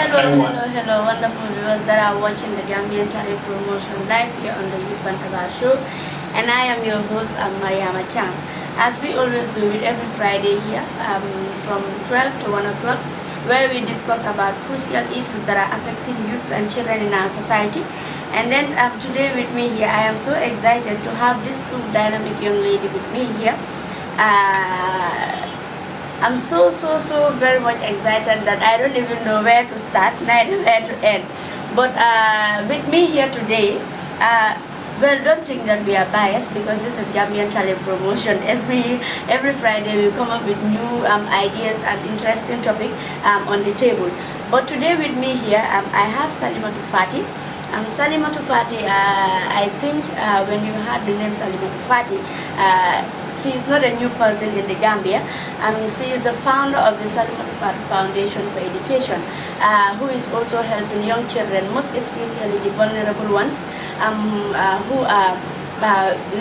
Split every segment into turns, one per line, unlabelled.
Hello, wonderful viewers that are watching the Gambian Talent Promotion live here on the Youth Bantaba Show. And I am your host, Mariama Chang. As we always do it every Friday here from 12 to 1 o'clock, where we discuss about crucial issues that are affecting youths and children in our society. And then today with me here, I am so excited to have these two dynamic young ladies with me here. I'm so very much excited that I don't even know where to start, neither where to end. But with me here today, well, don't think that we are biased because this is Gambian Talent Promotion. Every Friday we come up with new ideas and interesting topic on the table. But today with me here, I have Salimatu Fati. Salimatu Fati, I think when you heard the name Salimatu Fati, she is not a new person in the Gambia. She is the founder of the Salimatu Fati Foundation for Education, who is also helping young children, most especially the vulnerable ones, who are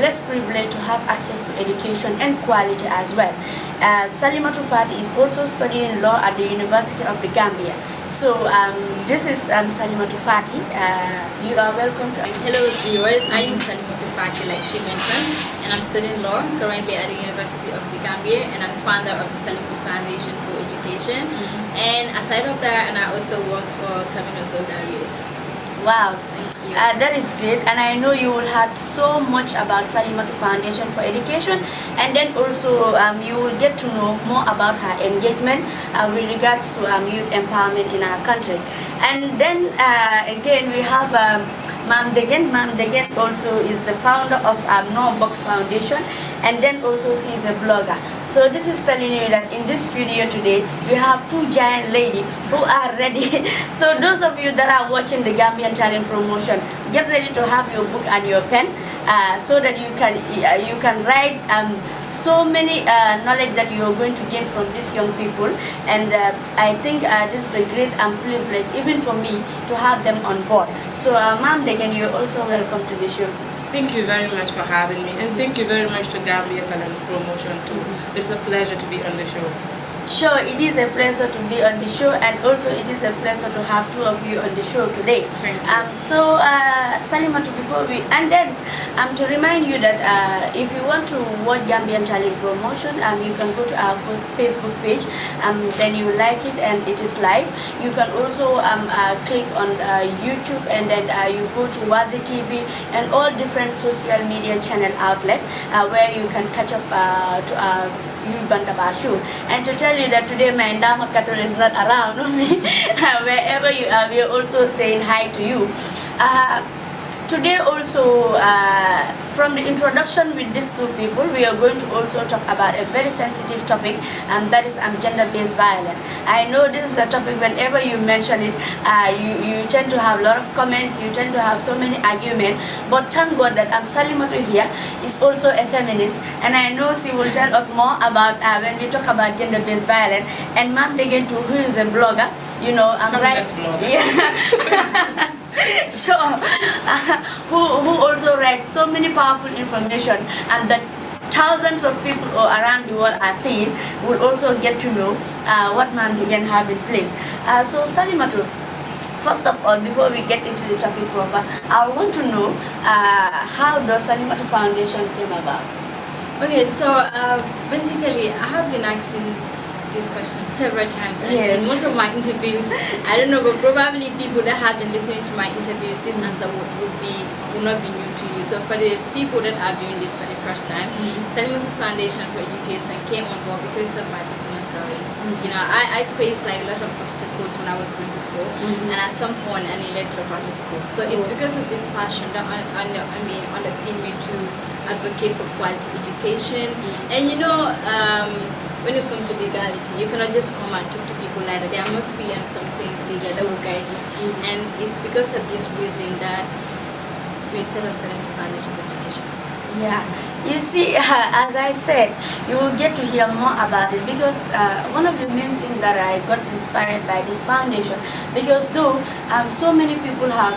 less privileged to have access to education and quality as well. Salimatu Fati is also studying law at the University of the Gambia. So this is Salimatu Fati. You are welcome to us.
Hello viewers, I am Salimatu Fati, like she mentioned, and I'm studying law currently at the University of the Gambia, and I'm founder of the Salimatu Foundation for Education. And aside of that, and I also work for Camino Solidarios.
Wow, that is great, and I know you will have so much about Salimatu Foundation for Education, and then also you will get to know more about her engagement with regards to youth empowerment in our country. And then again we have Ma'am Degen. Ma'am Degen also is the founder of No Box Foundation, and then also she is a blogger. So this is telling you that in this studio today we have two giant ladies who are ready. So those of you that are watching the Gambian Talent Promotion, get ready to have your book and your pen so that you can write so many knowledge that you are going to gain from these young people. And I think this is a great privilege even for me to have them on board. So Ma'am Degen, you're also welcome to the show.
Thank you very much for having me, and thank you very much to Gambia Talent Promotion too. It's a pleasure to be on the show.
Sure, it is a pleasure to be on the show, and also it is a pleasure to have two of you on the show today.
Thank you.
So Salimatu, before we, and then to remind you that if you want to watch Gambian Talent Promotion, you can go to our Facebook page, then you like it and it is live. You can also click on YouTube, and then you go to Wazi TV and all different social media channel outlet where you can catch up to our Youth Bantaba Show. And to tell you that today my Ndama Cattle is not around me, wherever you are, we are also saying hi to you. Today also, from the introduction with these two people, we are going to also talk about a very sensitive topic, and that is gender-based violence. I know this is a topic whenever you mention it, you tend to have a lot of comments, you tend to have so many arguments, but thank God that Salimatu here is also a feminist, and I know she will tell us more about when we talk about gender-based violence. And Ma'am Degen too, who is a blogger, you know, right?
Blogger.
Yeah. Sure. Who also writes so many powerful information, and that thousands of people around the world are seeing, will also get to know what Ma'am Degen have in place. So Salimatu, first of all, before we get into the topic proper, I want to know how the Salimatu Foundation came about.
Okay, so basically I have been asking this question several times, and in most of my interviews, I don't know, but probably people that have been listening to my interviews, this answer would not be new to you. So for the people that are doing this for the first time, Salimatu's Foundation for Education came on board because of my personal story. You know, I faced like a lot of obstacles when I was going to school, and at some point I needed to drop out of school. So it's because of this passion that underpinned me to advocate for quality education. And you know, when it's come to legality, you cannot just come and talk to people like that. There must be something legal that will guide you. And it's because of this reason that we set up Salimatu Foundation for Education.
Yeah, you see, as I said, you will get to hear more about it, because one of the main things that I got inspired by this foundation, because though so many people have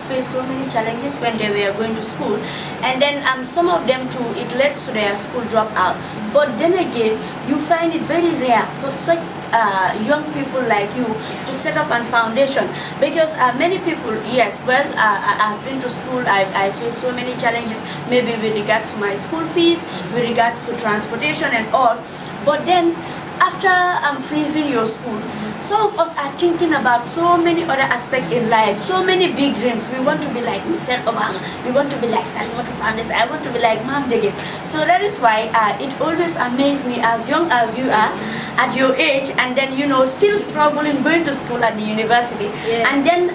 faced so many challenges when they were going to school, and then some of them too, it led to their school dropout. But then again, you find it very rare for such young people like you to set up a foundation, because many people, yes, well, I've been to school, I face so many challenges, maybe with regards to my school fees, with regards to transportation and all, but then after freezing your school, some of us are thinking about so many other aspects in life, so many big dreams. We want to be like Michelle Obama, we want to be like Salimata Fernandez, I want to be like Mom Dege. So that is why it always amazes me, as young as you are, at your age, and then still struggling going to school at the university, and then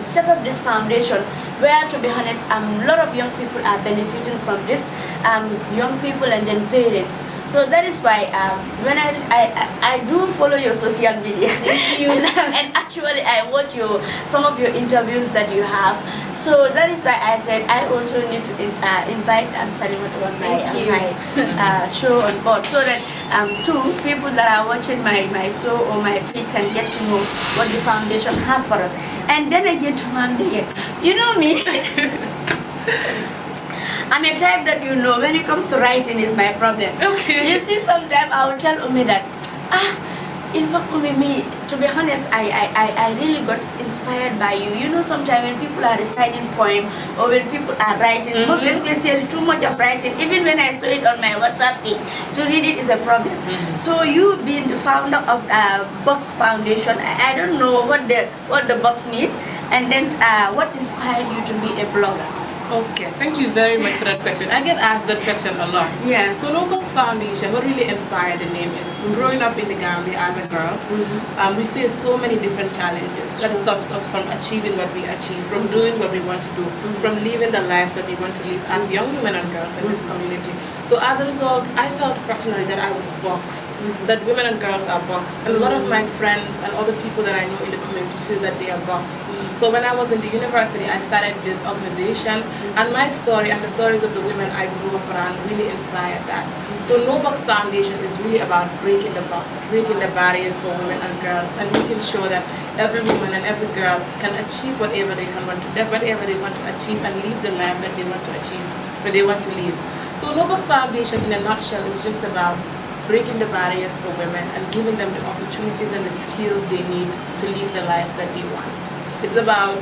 set up this foundation where, to be honest, a lot of young people are benefiting from this, young people and then parents. So that is why when I do follow your social media, and actually I watch some of your interviews that you have. So that is why I said I also need to invite Salima to my show on board, so that two people that are watching my show or my page can get to know what the foundation have for us. And then again to Mom again, you know me. I'm a type that when it comes to writing is my problem.
Okay.
You see, sometimes I will tell Umi that, in fact, Umi, to be honest, I really got inspired by you. Sometimes when people are reciting poem or when people are writing, most especially too much of writing, even when I saw it on my WhatsApp page, to read it is a problem. So you being the founder of Box Foundation, I don't know what the box means, and then what inspired you to be a blogger?
Okay, thank you very much for that question. I get asked that question a lot.
Yeah.
So No Box Foundation, what really inspired the name is growing up in the Gambia as a girl, we face so many different challenges that stops us from achieving what we achieve, from doing what we want to do, from living the lives that we want to live as young women and girls in this community. So as a result, I felt personally that I was boxed, that women and girls are boxed. And a lot of my friends and other people that I know in the community feel that they are boxed. So when I was in the university, I started this organization, and my story and the stories of the women I grew up around really inspired that. So No Box Foundation is really about breaking the box, breaking the barriers for women and girls, and making sure that every woman and every girl can achieve whatever they want to achieve, and live the life that they want to achieve, that they want to live. So No Box Foundation, in a nutshell, is just about breaking the barriers for women and giving them the opportunities and the skills they need to live the lives that they want. It's about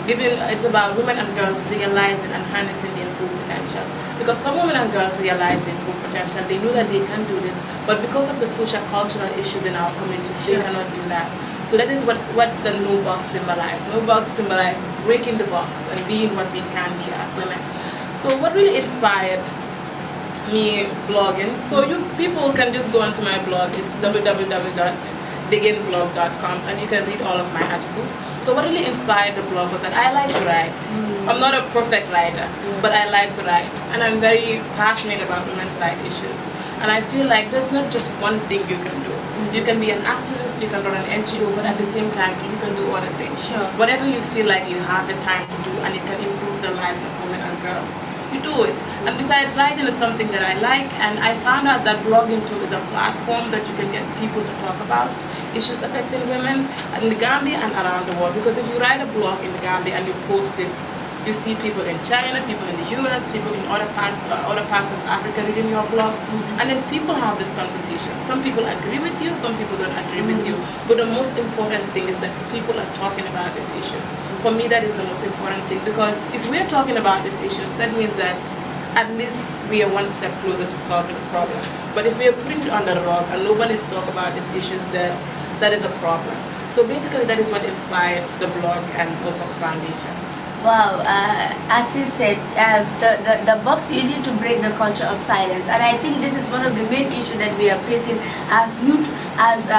women and girls realizing and harnessing their full potential. Because some women and girls realize their full potential, they know that they can do this, but because of the social cultural issues in our communities, they cannot do that. So that is what the No Box symbolizes. No Box symbolizes breaking the box and being what we can be as women. So what really inspired me blogging, so people can just go onto my blog. It's www.diginblog.com, and you can read all of my articles. So what really inspired the blog was that I like to write. I'm not a perfect writer, but I like to write, and I'm very passionate about women's rights issues. And I feel like there's not just one thing you can do. You can be an activist, you can run an NGO, but at the same time you can do other things.
Sure.
Whatever you feel like you have the time to do and it can improve the lives of women and girls, you do it. And besides, writing is something that I like, and I found out that blogging too is a platform that you can get people to talk about issues affecting women in the Gambia and around the world. Because if you write a blog in the Gambia and you post it, you see people in China, people in the US, people in other parts of Africa reading your blog, and then people have this conversation. Some people agree with you, some people don't agree with you, but the most important thing is that people are talking about these issues. For me, that is the most important thing, because if we're talking about these issues, that means that at least we are one step closer to solving the problem. But if we are putting it under the rug and nobody's talking about these issues, then that is a problem. So basically, that is what inspired the blog and No Box Foundation.
Wow, as he said, the box, you need to break the culture of silence, and I think this is one of the main issues that we are facing as youth, as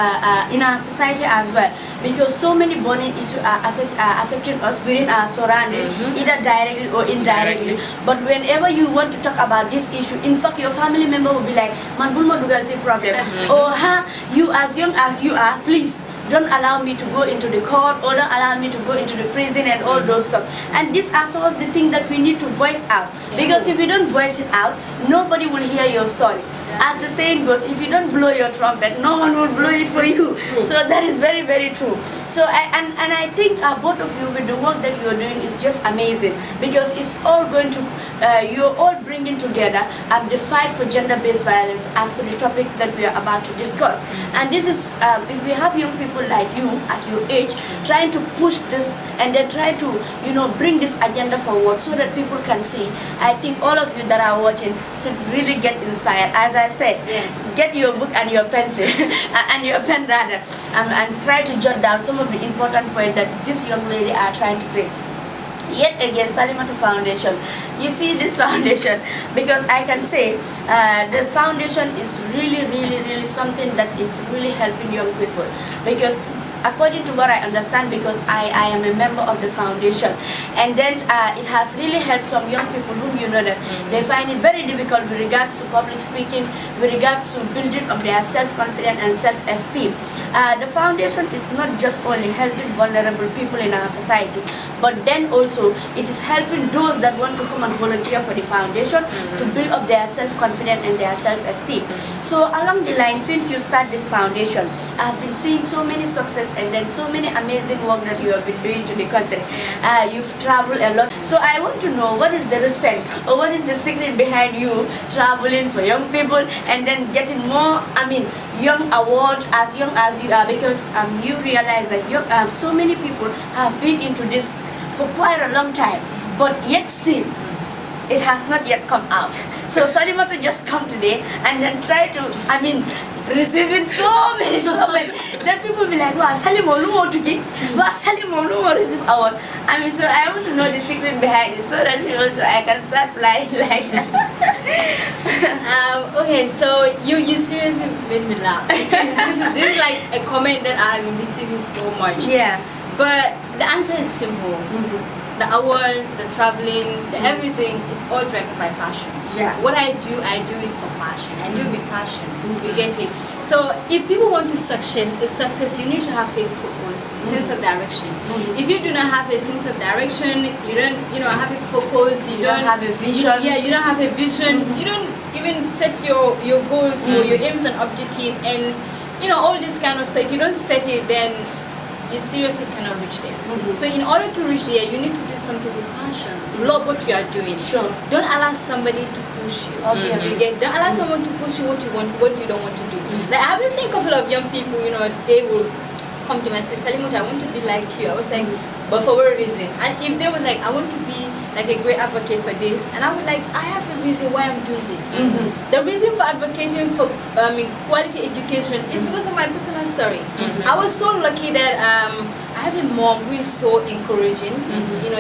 in our society as well, because so many burning issues are affecting us within our surroundings, either directly or indirectly. But whenever you want to talk about this issue, in fact, your family member will be like, "Man, bulma dugal si problem," or "Ha, you as young as you are, please don't allow me to go into the court, or don't allow me to go into the prison and all those stuff. And these are some of the things that we need to voice out, because if you don't voice it out, nobody will hear your story. As the saying goes, if you don't blow your trumpet, no one will blow it for you. So that is very, very true. So I think both of you with the work that you are doing is just amazing, because it's all going to you're all bringing together the fight for gender-based violence as to the topic that we are about to discuss. And this is if we have young people like you at your age trying to push this and then try to bring this agenda forward so that people can see, I think all of you that are watching should really get inspired. As I said,
yes,
get your book and your pencil and your pen rather, and try to jot down some of the important points that this young lady are trying to say. Yet again, Salimatu Foundation, you see this foundation, because I can say the foundation is really something that is really helping young people, because according to what I understand, because I am a member of the foundation, and then it has really helped some young people whom you know that they find it very difficult with regards to public speaking, with regards to building of their self-confidence and self-esteem. The foundation is not just only helping vulnerable people in our society, but then also it is helping those that want to come and volunteer for the foundation to build up their self-confidence and their self-esteem. So along the line, since you start this foundation, I've been seeing so many success and then so many amazing work that you have been doing to the country. You've traveled a lot. So I want to know, what is the reason or what is the secret behind you traveling for young people and then getting more, young awards as young as you are, because you realize that so many people have been into this for quite a long time, but yet still it has not yet come out. So Salimatu just come today and then try to, receiving so many, that people be like, wow, Salim Olumo to give, wow, Salim Olumo receive award. So I want to know the secret behind it, so that I can start flying like
okay, so you seriously made me laugh, because this is like a comment that I have been receiving so much.
Yeah.
But the answer is simple. The hours, the traveling, the everything, it's all driven by passion.
Yeah.
What I do it for passion, and you with passion, you get it. So if people want to success, you need to have a focus, sense of direction. If you do not have a sense of direction, you don't, have a focus. You don't
have a vision.
You don't have a vision. You don't even set your goals or your aims and objective, and all this kind of stuff. If you don't set it, then you seriously cannot reach there. So in order to reach there, you need to do something with passion. Love what you are doing.
Sure.
Don't allow somebody to push you.
Obviously.
Don't allow someone to push you what you want, what you don't want to do. Like I've been seeing a couple of young people, they will come to me and say, Salimut, I want to be like you. I was like, but for what reason? And if they were like, I want to be like a great advocate for this, and I was like, I have a reason why I'm doing this. The reason for advocating for quality education is because of my personal story. I was so lucky that I have a mom who is so encouraging.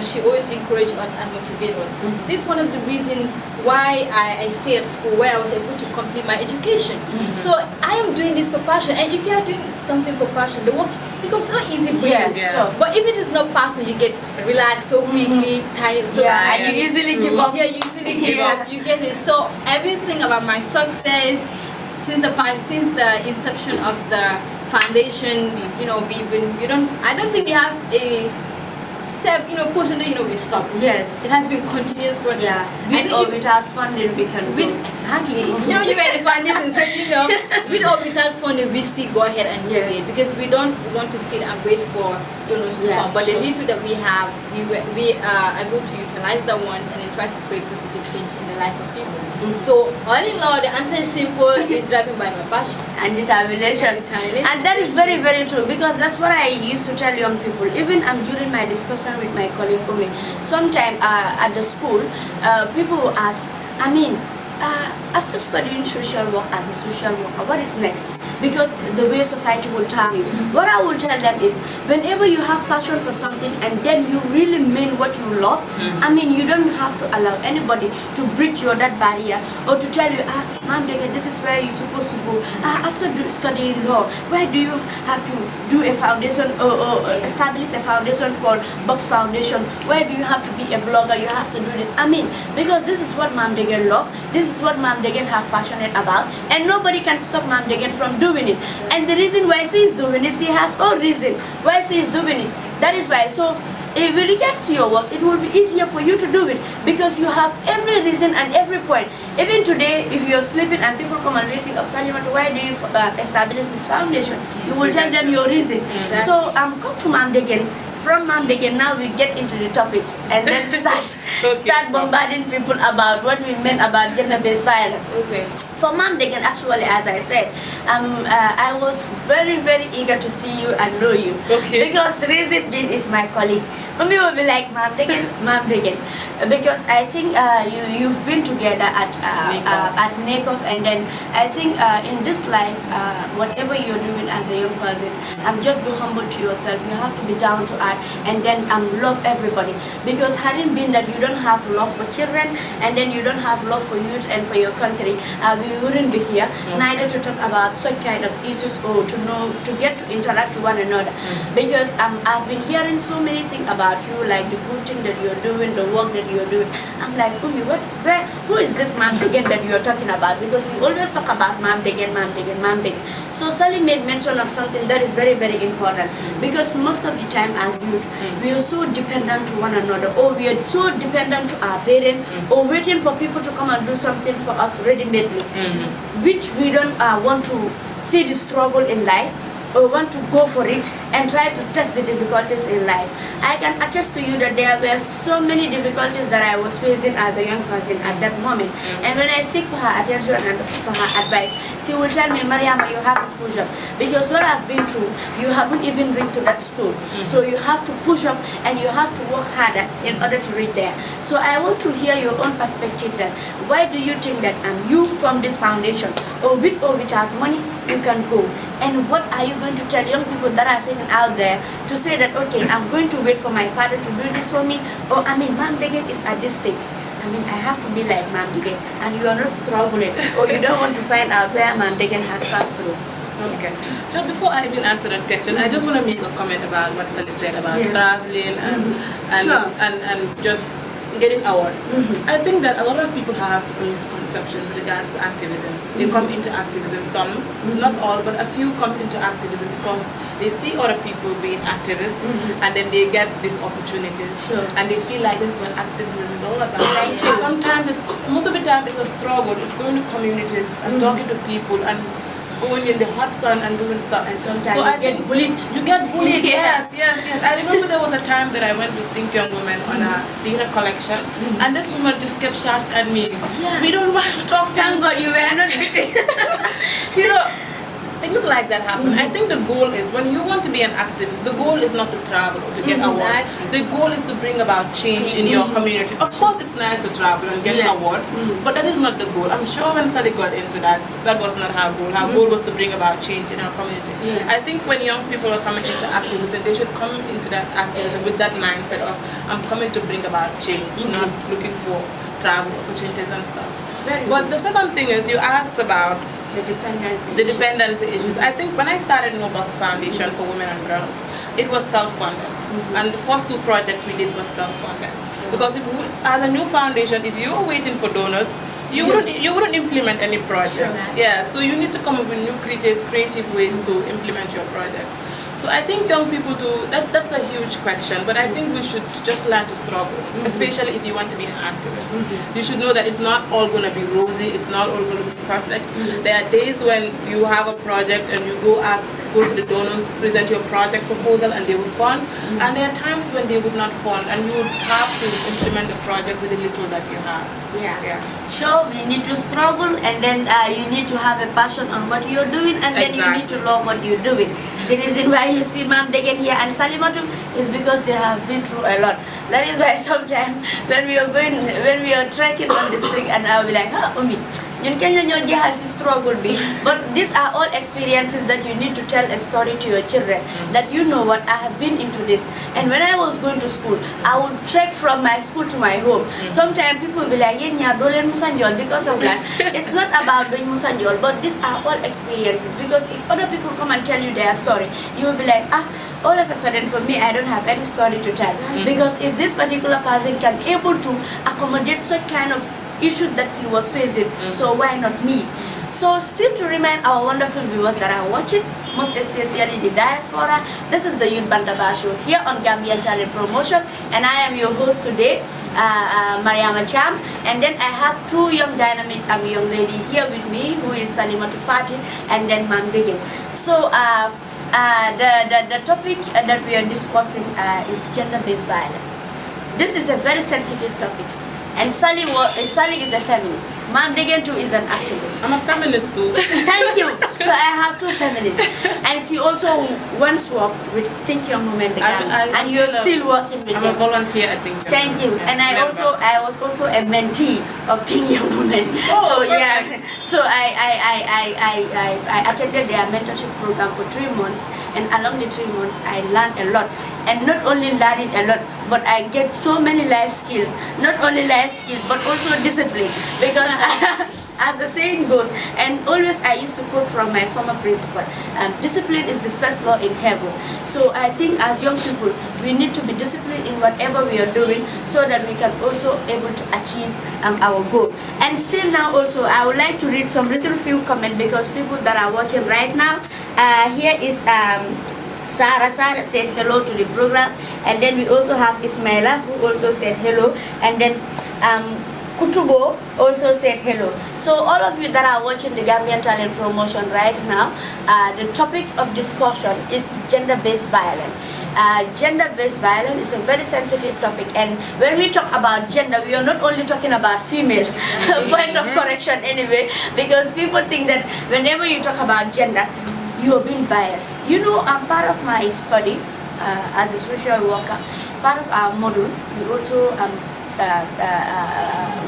She always encourages us and motivates us. This is one of the reasons why I stay at school, where I was able to complete my education. So I am doing this for passion, and if you are doing something for passion, the work becomes so easy for you.
Sure.
But if it is not passion, you get relaxed so quickly, tired so
and you easily give up.
Yeah, you easily give up. You get it. So everything about my success since the inception of the foundation, I don't think we have a step, portion that we stop.
Yes.
It has been continuous process.
With or without funding, we can do.
Exactly. You were the foundation, so with or without funding, we still go ahead and do it, because we don't want to sit and wait for donors to come. But the little that we have, we are able to utilize the ones and then try to create positive change in the life of people. So all in all, the answer is simple. It's driven by my passion
and determination. And that is very, very true, because that's what I used to tell young people. Even during my discussion with my colleague Umi, sometimes at the school, people will ask, after studying social work as a social worker, what is next? Because the way society will tell you. What I will tell them is, whenever you have passion for something and then you really mean what you love, you don't have to allow anybody to breach that barrier or to tell you, Mom, this is where you're supposed to go. After studying law, why do you have to do a foundation or establish a foundation called Box Foundation? Why do you have to be a blogger? You have to do this. Because this is what Mom Dege love. This is what Mom Degen have passionate about, and nobody can stop Mom Degen from doing it. And the reason why she is doing it, she has a reason why she is doing it. That is why. So if with regards to your work, it will be easier for you to do it because you have every reason and every point. Even today, if you're sleeping and people come and wake you up, Salimatu, why do you establish this foundation? You will tell them your reason.
Exactly.
So come to Mom Degen. From Mom Degen, now we get into the topic and then start bombarding people about what we meant about gender-based violence.
Okay.
For Mom Degen, actually, as I said, I was very, very eager to see you and know you.
Okay.
Because Rizit Bin is my colleague. Mummy will be like, Mom Degen. Because I think you've been together at NACOF, and then I think in this life, whatever you're doing as a young person, just be humble to yourself. You have to be down to earth, and then love everybody. Because hadn't been that you don't have love for children, and then you don't have love for youth and for your country, we wouldn't be here, neither to talk about such kind of issues or to get to interact with one another. Because I've been hearing so many things about you, like the good thing that you're doing, the work that you're doing. I'm like, Umi, who is this Mom Degen that you're talking about? Because you always talk about Mom Degen. So Sally made mention of something that is very, very important. Because most of the time as youth, we are so dependent to one another, or we are so dependent to our parents, or waiting for people to come and do something for us ready-madely. Which we don't want to see the struggle in life, or want to go for it and try to test the difficulties in life. I can attest to you that there were so many difficulties that I was facing as a young person at that moment. And when I seek for her attention and for her advice, she will tell me, Mariama, you have to push up. Because what I've been through, you haven't even reached to that stone. So you have to push up and you have to work harder in order to reach there. So I want to hear your own perspective then. Why do you think that you from this foundation, or with or without money, you can go? And what are you going to tell young people that are sitting out there to say that, okay, I'm going to wait for my father to do this for me, or Mom Degen is at this stage. I have to be like Mom Degen, and you are not struggling, or you don't want to find out where Mom Degen has passed through.
Okay. So before I even answer that question, I just want to make a comment about what Sally said about traveling and just getting awards. I think that a lot of people have a misconception with regards to activism. They come into activism, some, not all, but a few come into activism because they see other people being activists, and then they get these opportunities, and they feel like this is what activism is all about. Sometimes, most of the time, it's a struggle. It's going to communities and talking to people and going in the hot sun and doing stuff.
And sometimes you get bullied.
You get bullied, yes. I remember there was a time that I went with Think Young Women on a dinner collection, and this woman just kept shouting at me, we don't want to talk to you.
Thank God you were not bitching.
You know, things like that happen. I think the goal is, when you want to be an activist, the goal is not to travel or to get awards. The goal is to bring about change in your community. Of course, it's nice to travel and get awards, but that is not the goal. I'm sure when Sally got into that, that was not her goal. Her goal was to bring about change in her community. I think when young people are coming into activism, they should come into that activism with that mindset of, I'm coming to bring about change, not looking for travel opportunities and stuff. But the second thing is, you asked about the dependency issues. I think when I started No Box Foundation for Women and Girls, it was self-funded, and the first 2 projects we did was self-funded. Because as a new foundation, if you were waiting for donors, you wouldn't implement any projects. So you need to come up with new creative ways to implement your projects. So I think young people too, that's a huge question, but I think we should just learn to struggle, especially if you want to be an activist. You should know that it's not all going to be rosy, it's not all going to be perfect. There are days when you have a project and you go to the donors, present your project proposal, and they will fund, and there are times when they would not fund, and you would have to implement the project with the little that you have.
So we need to struggle, and then you need to have a passion on what you're doing, and then you need to love what you're doing. The reason why you see Mom Degen here and Salimatu is because they have been through a lot. That is why sometimes when we are trekking on this thing, and I'll be like, Umi, struggle be. But these are all experiences that you need to tell a story to your children, that you know what, I have been into this. And when I was going to school, I would trek from my school to my home. Sometimes people will be like, because of that. It's not about doing musanjol, but these are all experiences. Because if other people come and tell you their story, you will be like, all of a sudden for me, I don't have any story to tell. Because if this particular person can able to accommodate such kind of issues that he was facing. So why not me? So still to remind our wonderful viewers that are watching, most especially the diaspora, this is the Youth Bantaba show here on Gambian Talent Promotion, and I am your host today, Mariama Cham, and then I have two young dynamic young lady here with me, who is Salimatu Fati and then Mam Begin. So the topic that we are discussing is gender-based violence. This is a very sensitive topic, and Sally is a feminist. Mam Degen too is an activist.
I'm a feminist too.
Thank you. So I have two feminists, and she also once worked with Think Young Women the Ghana, and you're still working with them.
I'm a volunteer at Think Young
Thank you. And I was also a mentee of Think Young Women.
Oh,
so yeah. So I attended their mentorship program for 3 months, and along the 3 months I learned a lot, and not only learning a lot, but I get so many life skills. Not only life skills, but also discipline, because as the saying goes, and always I used to quote from my former principal, discipline is the first law in heaven. So I think as young people, we need to be disciplined in whatever we are doing, so that we can also able to achieve our goal. And still now also, I would like to read some little few comments, because people that are watching right now, here is Sarah said hello to the program, and then we also have Ismaila, who also said hello, and then Kutubo also said hello. So all of you that are watching the Gambian Talent Promotion right now, the topic of discussion is gender-based violence. Gender-based violence is a very sensitive topic, and when we talk about gender, we are not only talking about female. Point of correction anyway, because people think that whenever you talk about gender, you are being biased. You know, part of my study as a social worker, part of our module, we also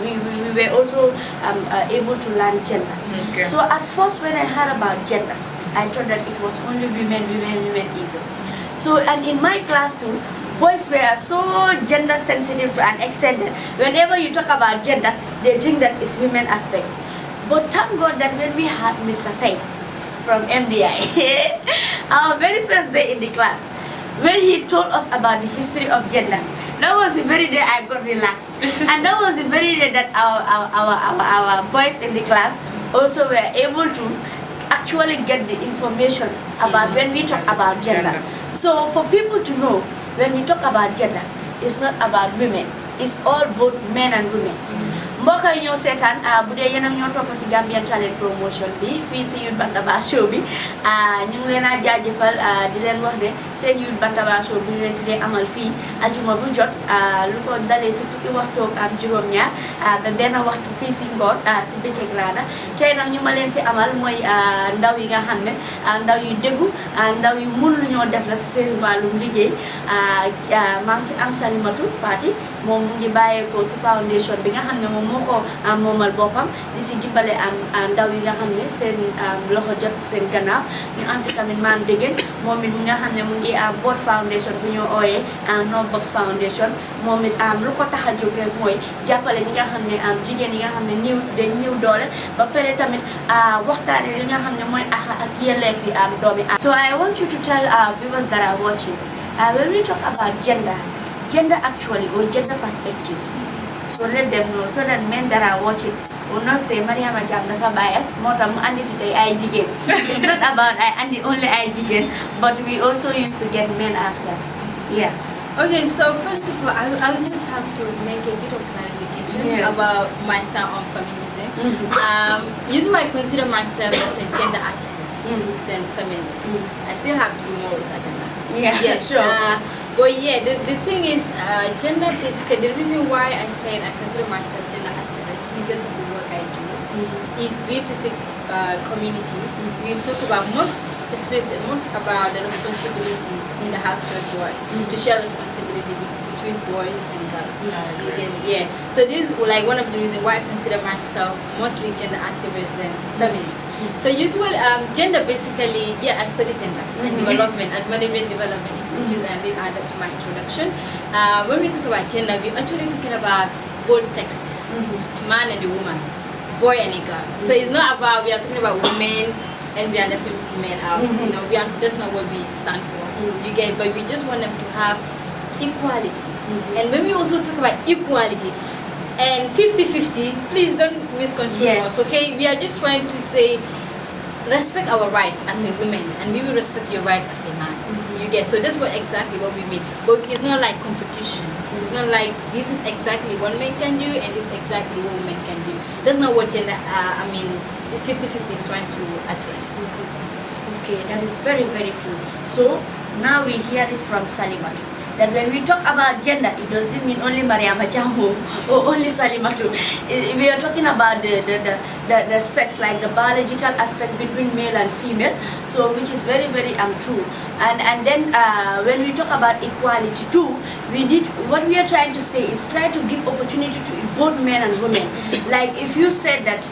we were also able to learn gender.
Okay.
So at first, when I heard about gender, I thought that it was only women issue. So, and in my class too, boys were so gender sensitive to an extent that whenever you talk about gender, they think that it's women aspect. But thank God that when we had Mr. Faye from MDI, our very first day in the class, when he told us about the history of gender, that was the very day I got relaxed. And that was the very day that our boys in the class also were able to actually get the information about when we talk about gender. So for people to know, when we talk about gender, it's not about women. It's all both men and women. mbokk yi ñoo seetaan bu dee yéen ak ñoo topp si Gambian Talent Promotion bi fii si Youth Bantaba show bi ñu ngi leen a jaajëfal di leen wax ne seen Youth Bantaba show bi ñu leen fi dee amal fii ajuma bu jot lu ko dalee si fukki waxtu ak juróom-ñaar ba benn waxtu fii si ngoon si bëccëg raana tey nag ñu ma leen fi amal mooy ndaw yi nga xam ne ndaw yu déggu ndaw yu mun lu ñoo def la si seen wàllum liggéey maa ngi fi am Salimatu Fati moom mu ngi bàyyeekoo si foundation bi nga xam ne moom moo ko moomal boppam di si dimbale ndaw yi nga xam ne seen loxo jot seen gannaaw ñu am fi tamit Maam Degen moom it mi nga xam ne mu ngi board foundation bu ñu ooyee No Box Foundation moom it lu ko tax a jóg rek mooy jàppale ñi nga xam ne jigéen yi nga xam ne niw doole ba pare tamit waxtaane li nga xam ne mooy ak yelleef yi doomi So I want you to tell our viewers that are watching, when we talk about gender actually, or gender perspective, so let them know, so that men that are watching will not say Mariama Jam dafa bias moo tax mu andi fi tey ay jigéen. It's not about I andi only ay jigéen, but we also used to get men as well. Yeah.
Okay, so first of all, I will just have to make a bit of clarification about my style on feminism. Usually I consider myself as a gender activist than feminist. I still have to do more research on that.
Yeah, sure.
But yeah, the thing is, gender basically, the reason why I said I consider myself gender activist is because of the work I do. If we visit community, we talk about most about the responsibility in the house as well, to share responsibility between boys and girls. So this is like one of the reasons why I consider myself mostly gender activist than feminist. So usually gender basically, I study gender and development and management development institutes, and then add up to my introduction. When we talk about gender, we're actually talking about both sexes, man and the woman, boy and a girl. So it's not about we are talking about women and we are letting men out. You know, that's not what we stand for. You get, but we just want them to have equality. And when we also talk about equality, and 50-50, please don't misconstrue us, okay? We are just trying to say respect our rights as a woman, and we will respect your rights as a man. You get, so that's exactly what we mean. But it's not like competition. It's not like this is exactly what men can do and this is exactly what women can do. That's not what gender, the 50-50 is trying to address.
Okay, that is very, very true. So now we hear it from Salimatu, that when we talk about gender, it doesn't mean only Mariama Jamu or only Salimatu. We are talking about the sex, like the biological aspect between male and female, so which is very, very true. And then when we talk about equality too, what we are trying to say is try to give opportunity to both men and women. Like if you said that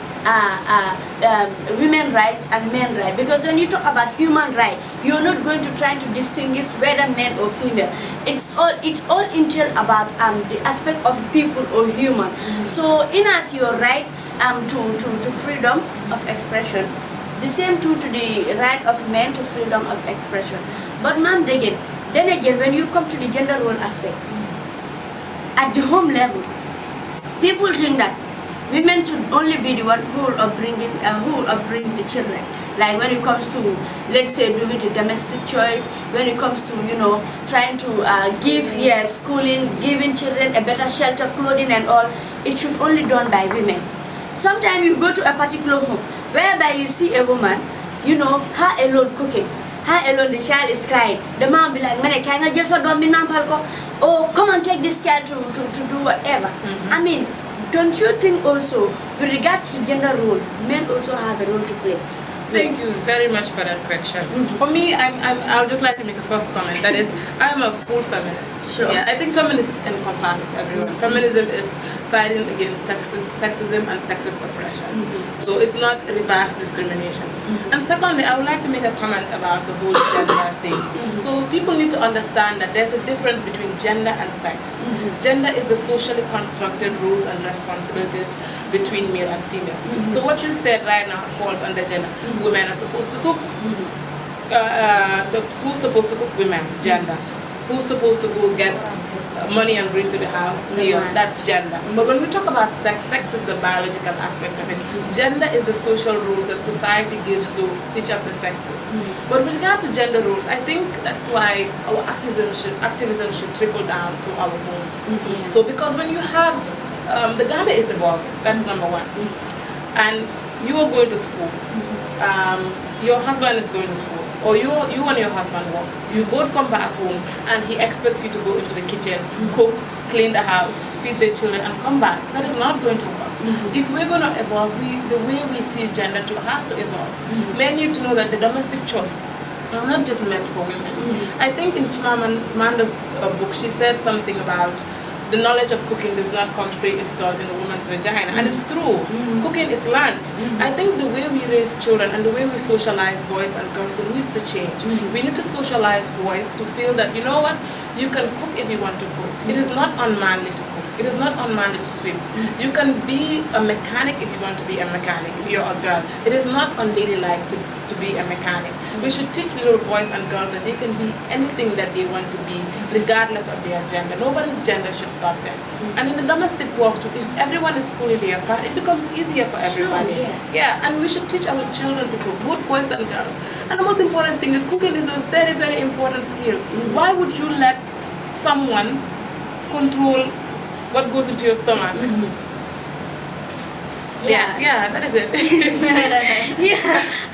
women rights and men rights, because when you talk about human right, you're not going to try to distinguish whether men or female. It all entail about the aspect of people or human. So in us your right to freedom of expression, the same too to the right of men to freedom of expression. But ma'am, then again when you come to the gender role aspect, at the home level, people think that women should only be the one who will upbring the children. Like when it comes to, let's say, doing the domestic choice, when it comes to, trying to give schooling, giving children a better shelter, clothing and all, it should only done by women. Sometimes you go to a particular home whereby you see a woman, her alone cooking, her alone the child is crying. The mom be like, "Mane, can I just oh, come and take this child to do whatever." I mean, don't you think also, with regards to gender role, men also have a role to play?
Thank you very much for that question. For me, I'll just like to make a first comment. That is, I'm a full feminist.
Sure.
Yeah, I think feminists encompass everyone. Feminism is fighting against sexism and sexist oppression. So it's not reverse discrimination. And secondly, I would like to make a comment about the whole gender thing. So people need to understand that there's a difference between gender and sex. Gender is the socially constructed rules and responsibilities between male and female. So what you said right now falls under gender. Women are supposed to cook. Who's supposed to cook? Women. Gender. Who's supposed to go get money and bring to the house? Male. That's gender. But when we talk about sex, sex is the biological aspect of it. Gender is the social rules that society gives to each of the sexes. But with regards to gender rules, I think that's why our activism should trickle down to our homes. So because when you have, the Gambia is evolving, that's number one. And you are going to school. Your husband is going to school, or you and your husband work. You both come back home and he expects you to go into the kitchen, cook, clean the house, feed the children and come back. That is not going to work. If we're going to evolve, the way we see gender too has to evolve. Men need to know that the domestic chores are not just meant for women. I think in Chimamanda's book, she said something about the knowledge of cooking does not come pre-installed in a woman's vagina. And it's true. Cooking is learned. I think the way we raise children and the way we socialize boys and girls needs to change. We need to socialize boys to feel that, you know what, you can cook if you want to cook. It is not unmanly to cook. It is not unmanly to swim. You can be a mechanic if you want to be a mechanic, if you're a girl. It is not unladylike to be a mechanic. We should teach little boys and girls that they can be anything that they want to be, regardless of their gender. Nobody's gender should stop them. And in the domestic work too, if everyone is pulling their part, it becomes easier for everybody. And we should teach our children to cook, both boys and girls. And the most important thing is cooking is a very, very important skill. Why would you let someone control what goes into your stomach? Yeah, that is it.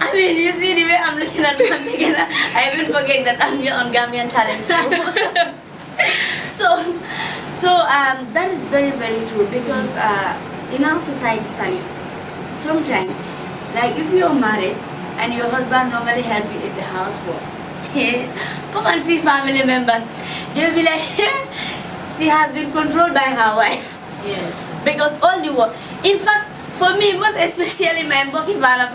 I mean, you see the way I'm looking at Gambian, I even forget that I'm here on Gambian Talent. So that is very, very true, because in our society, sometimes, like if you're married and your husband normally help you in the housework, come and see family members, they'll be like, she has been controlled by her wife.
Yes.
Because all the work, in fact, for me, most especially my mbokki fana,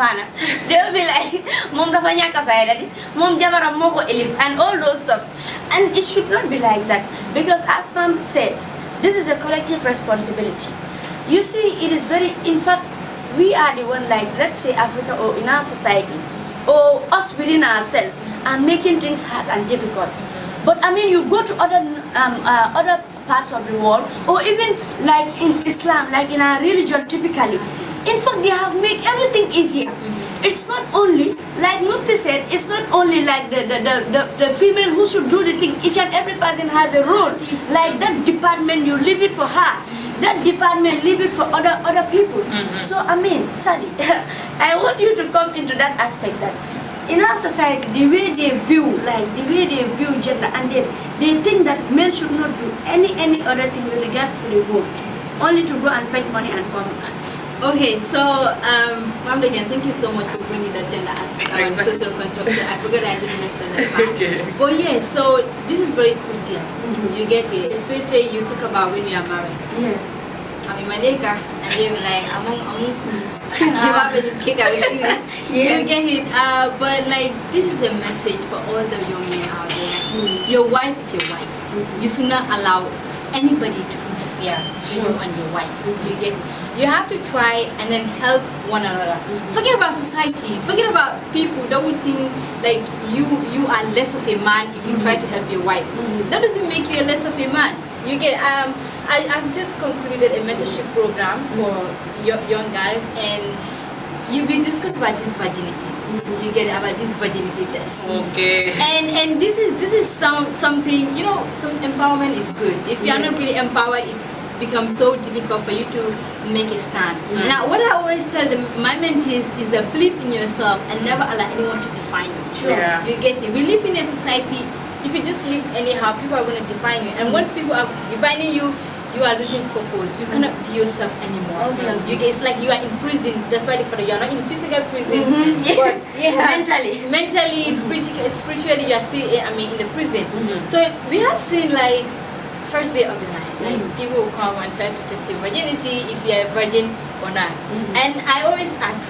they will be like, Mom dafa ñaka fayda di, Mom jabaram moko elif, and all those stuffs. And it should not be like that, because as Pam said, this is a collective responsibility. You see, it is very, in fact, we are the one, like, let's say Africa or in our society, or us within ourselves, are making things hard and difficult. But I mean, you go to other parts of the world, or even like in Islam, like in our religion typically. In fact, they have made everything easier. It's not only, like Mufti said, it's not only like the female who should do the thing. Each and every person has a role. Like that department, you leave it for her. That department, leave it for other people. So, I mean, Sally, I want you to come into that aspect that in our society, the way they view gender, and then they think that men should not do any other thing with regards to the home, only to go and fetch money and come.
Okay, so Mom again, thank you so much for bringing that gender aspect about social construction. I forgot I didn't mention that part.
Okay.
But yeah, so this is very crucial. You get it, especially you talk about when you are married.
Yes.
I mean, my nigga, and they were like, I'm kick out season. You get it. But like, this is a message for all the young men out there. Your wife is your wife. You should not allow anybody to interfere with you and your wife. You get it. You have to try and then help one another. Forget about society. Forget about people that would think like you are less of a man if you try to help your wife. That doesn't make you less of a man. You get. I've just concluded a mentorship program for young guys, and we discussed about this virginity. You get about this virginity test.
Okay.
And this is something, you know, some empowerment is good. If you are not really empowered, it's becomes so difficult for you to make a stand. Now, what I always tell my mentees is that believe in yourself and never allow anyone to define you.
Sure. Yeah.
You get it. We live in a society, if you just live anyhow, people are going to define you. And once people are defining you, you are losing focus. You cannot be yourself anymore.
Obviously.
It's like you are in prison. That's why you are not in physical prison, but mentally, spiritually, you are still in the prison. So we have seen like first day of the night, like people will come and try to test your virginity, if you are a virgin or not. And I always ask,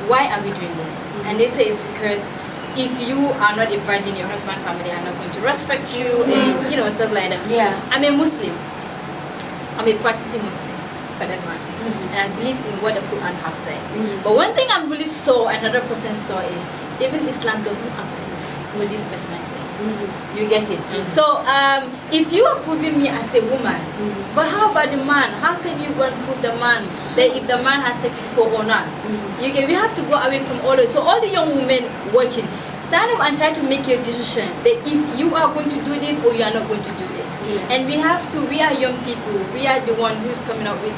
why are we doing this? And they say it's because if you are not a virgin, your husband family are not going to respect you, and you know, stuff like that. I'm a Muslim. I'm a practicing Muslim, for that matter. And I believe in what the Quran have said. But one thing I really saw, another person saw, is even Islam does not approve for this person's thing. You get it? So if you are proving me as a woman, but how about the man? How can you go and prove the man that if the man has sex before or not? You get, we have to go away from all of it. So all the young women watching, stand up and try to make your decision that if you are going to do this or you are not going to do this. And we are young people, we are the one who's coming up with,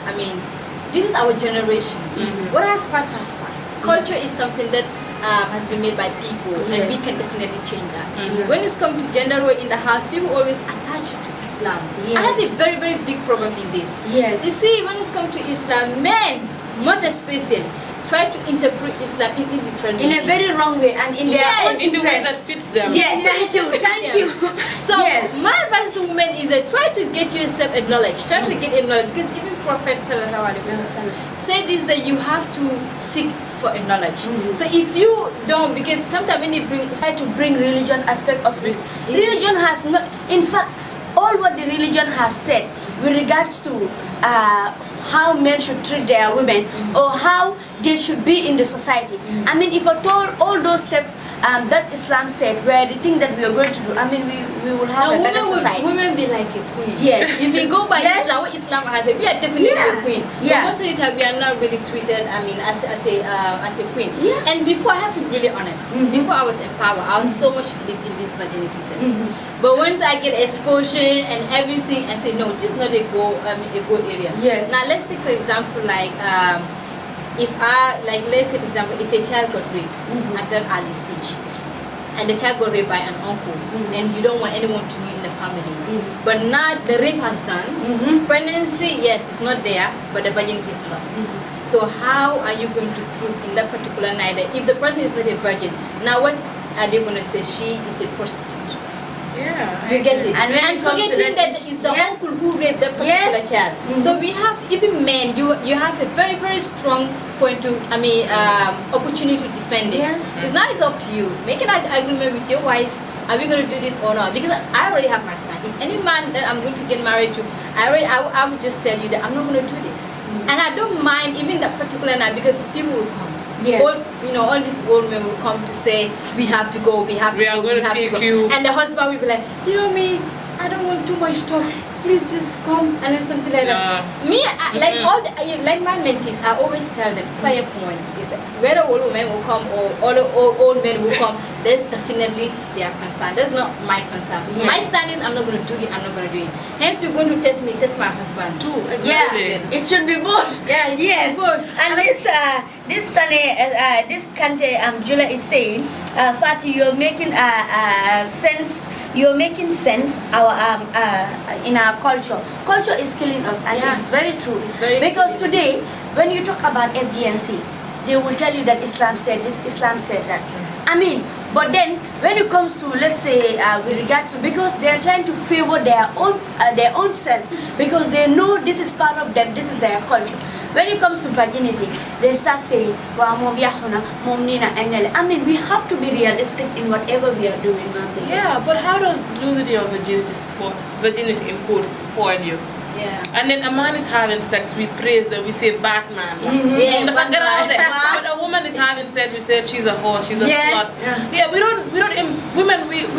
this is our generation. What has passed has passed. Culture is something that has been made by people, and we can definitely change that. When it's come to gender role in the house, people always attach it to Islam. I have a very, very big problem in this. You see, when it's come to Islam, men, most especially, try to interpret Islam literally.
In a very wrong way, and in their own
in the way that fits them.
Thank you.
So my advice to women is that try to get yourself acknowledged. Try to get acknowledged, because even Prophet Sallallahu Alaihi Wasallam said this, that you have to seek for a knowledge. So if you don't, because sometimes when they try to bring religion aspect of it, religion has not, in fact, all what the religion has said with regards to how men should treat their women or how they should be in the society. If at all those steps that Islam said were the thing that we are going to do, we will have a better society. Women be like a queen.
Yes.
If we go by Islam, what Islam has said, we are definitely a queen.
Yeah.
But most of the time we are not really treated, as a queen. And before, I have to be really honest, before I was empowered, I was so much believe in this virginity test. But once I get exposure and everything, I say, no, this is not a good area. Now let's take for example, like let's say for example, if a child got raped at that early stage, and the child got raped by an uncle, and you don't want anyone to know in the family, but now the rape has done, pregnancy, yes, it's not there, but the virginity is lost. So how are you going to prove in that particular night that if the person is not a virgin, now what are they going to say? She is a prostitute. You get it? And forgetting that it's the uncle who raped that particular child. So we have to, even men, you have a very, very strong point to, opportunity to defend this. It's up to you. Make an agreement with your wife. Are we going to do this or not? Because I already have my stand. If any man that I'm going to get married to, I would just tell you that I'm not going to do this. And I don't mind even that particular night, because people will come. All these old men will come to say, we have to go, we are going to take you. And the husband will be like, you know me, I don't want too much talk. please just come and then something like that. Me, like like my mentees, I always tell them, clear point is whether old women will come or old men will come, there's definitely their concern. That's not my concern.
Yeah.
My stand is I'm not going to do it, I'm not going to do it. Hence you're going to test me, test my husband too.
Yeah, it should be both.
Yeah, it should be both.
And this Sunday, this Kante Jula is saying, Fati, you're making sense. You're making sense in our culture. Culture is killing us, and it's very true.
It's very
because
true.
today, when you talk about FGMC, they will tell you that Islam said this, Islam said that. I mean, but then when it comes to, let's say, with regard to, because they are trying to favor their own self, because they know this is part of them, this is their culture. When it comes to virginity, they start saying, I mean, we have to be realistic in whatever we are doing.
Yeah, but how does losing your virginity in quotes spoil you?
Yeah.
And then a man is having sex, we praise them, we say Batman.
Yeah,
but a woman is having sex, we say she's a whore, she's a slut. Yeah, we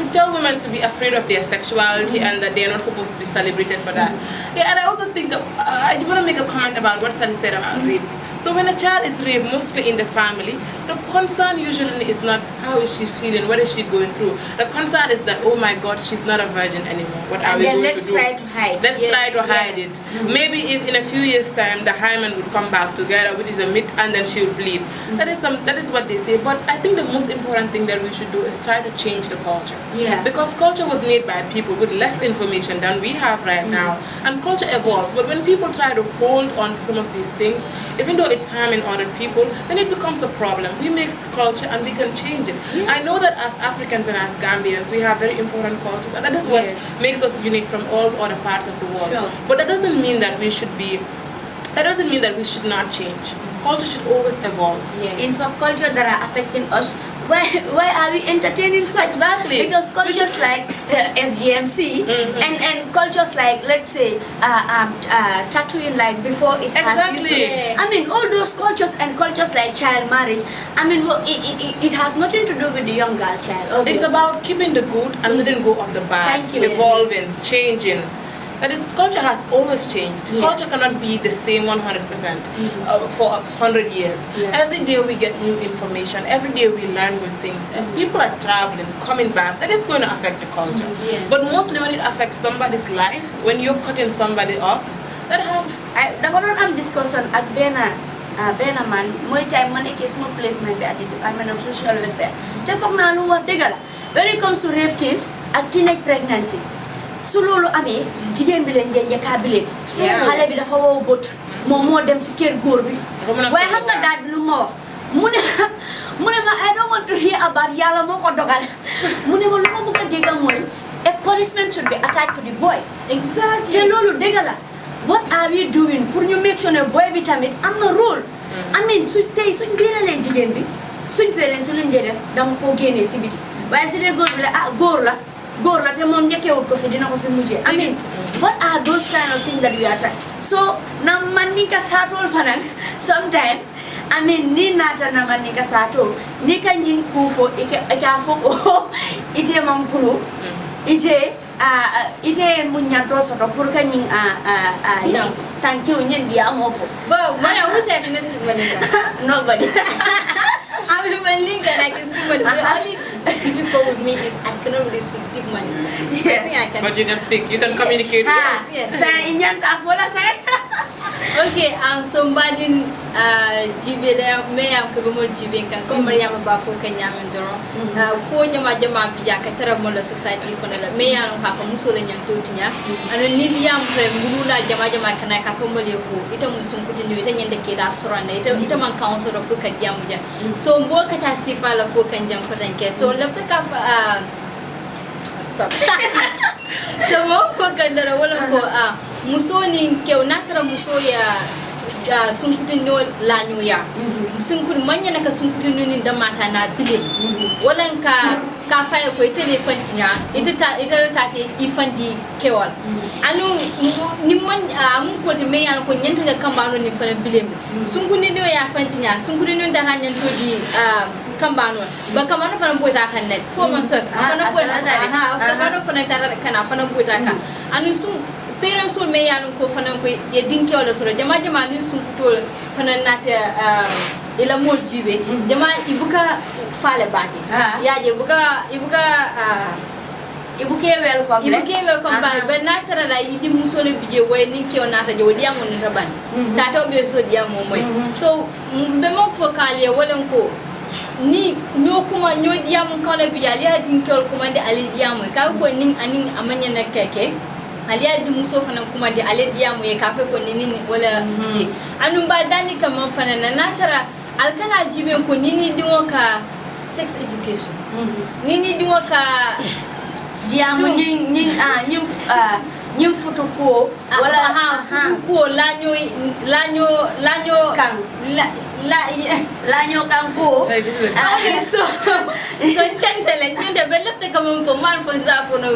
tell women to be afraid of their sexuality and that they're not supposed to be celebrated for that. Yeah, and I also think I want to make a comment about what Sally said about rape. So when a child is raped, mostly in the family, the concern usually is not how is she feeling, what is she going through. The concern is that, oh my God, she's not a virgin anymore. What are we going to do?
Let's try to hide.
Let's try to hide it. Maybe if in a few years' time the hymen would come back together, which is a myth, and then she will bleed. That is what they say. But I think the most important thing that we should do is try to change the culture.
Yeah.
Because culture was made by people with less information than we have right now, and culture evolves. But when people try to hold on to some of these things, even though it's harming other people, then it becomes a problem. We make culture and we can change it. Yes. I know that as Africans and as Gambians, we have very important cultures, and that is what makes us unique from all other parts of the world.
Sure.
But that doesn't mean that we should not change. Culture should always evolve.
Yes. In some culture that are affecting us, why are we entertaining such?
Exactly.
Because cultures like FGMC and cultures like, let's say, tattooing like before it has used to. I mean, all those cultures and cultures like child marriage, I mean, it has nothing to do with the young girl child. Obviously.
It's about keeping the good and letting go of the bad.
Thank you.
Evolving, changing. That is, culture has always changed. Yeah. Culture cannot be the same 100% for 100 years. Yeah. Every day we get new information. Every day we learn new things. People are traveling, coming back. That is going to affect the culture. Yeah. But mostly when it affects somebody's life, when you're cutting somebody off, that has...
I'm discussing at Bena man, my time money case more placement at the Department of Social Welfare. When it comes to rape case, a teenage pregnancy. su loolu amee jigéen bi leen njënjë kaa bi leen xale bi dafa wow bët moom moo dem si kër góor bi waaye xam nga daal lu ma wax mu ne ma I don't want to hear about yàlla moo ko dogal mu ne ma lu ma bëgg a dégg mooy a punishment should be attached to the boy.
Exactly.
te loolu dégg la what are we doing pour ñu make sure ne boy bi tamit am na rôle. I mean suñ tey suñ génnalee jigéen bi suñ parents su luñ dee def dama koo génnee si biti waaye si dee góor bi la góor la te moom njëkkeewut ko fi dina ko fi mujjee. I mean what are those kind of things that we are trying so na man ni ka saatol fanan sometimes I mean ni nata na man ni ka saatol ni ka nyin kufo ika foko ite mankulu ite munyato soto pour ka nyin thank you nyin dia mofo
but when I was at Miss
nobody
I'm in my link and I can speak money. The only difficult with me is I cannot really speak deep money. I think I can.
But you can speak, you can communicate.
Yes.
Saya inyan tak bola saya.
Okay, somebody jibe da me am ko mo jibe kan ko Maria ba fo kan nyamen doro ko jama biya ka tara mo la society ko la me ya ka ko musole nyam totinya anu ni yam pre mulula jama kana ka fo mo le ko ita mun sun kuti ni ita nyende ke da sorana ita man kan so do ko ka jamu ja so mbo ka ta sifa la fo kan jam ko tanke so lafta ka stop so mo ko kan dara wala ko muso ni kew nakara muso ya sunkutin no lanyo ya sunkut manya naka sunkutin ni da mata na dile walan ka fa ko ita ne fantinya ita ta ke ifandi kewal anu ni man mun ko te me yan ko nyanta ka kambano ni fa bilem sunkutin no ya fantinya sunkutin no da hanyan to di kambano ba kamano fa na bota kan net fo man so fa na bota kana fa na bota ka anu sun parents ol me yanu ko fana ko e dinki wala soro jama ni sun to fana nata ila mol jibe jama ibuka fale baki ya je ibuke welcome ba ben natara la idi musole bije way ninki o nata je wodi amon nata ban sa taw be so diamo moy so be mo fokale wala ko ni nyokuma nyodiamu kala bijali ya dinkol kumande ali diamu ka ko nin anin amanya na keke ali ya di muso fana kumande ali diamu ye ka fe ko nini wala ji anu ba dani kam fana na natara alkana jibe ko nini dingo ka sex education nini dingo ka diamu nin futu ko wala futu ko lanyo kan lanyo kan ko okay so chante belafte kam ko man fon zapo no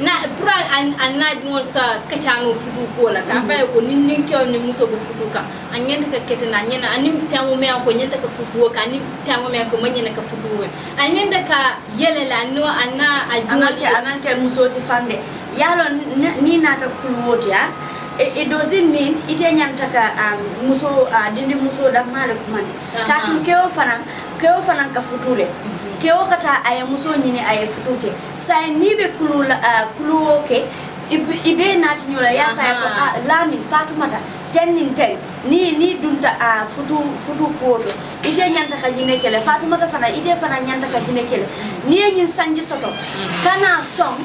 na pran an na dingol sa kachano futu ko la ka fa ko nin kyo ni muso ko futu ka anyenta ka ketena nyena anim tamu me ko nyenta ka futu ka ni tamu me ko manyena ka futu anyenda ka yelela no anna amanke muso ti fande yalo ni nata kulwoti ya it doesn't mean ite nyanta ka muso dindi muso da male kumande katun keo fanan ka futule keo kata ay muso nyini ay futuke sa ni be kuluwo ke ibe nati nyola ya ka lami fatumata tenin ten ni dunta futu koto ite nyanta ka jine kele fatumata fana ite fana nyanta ka jine kele ni nyin sanji soto kana som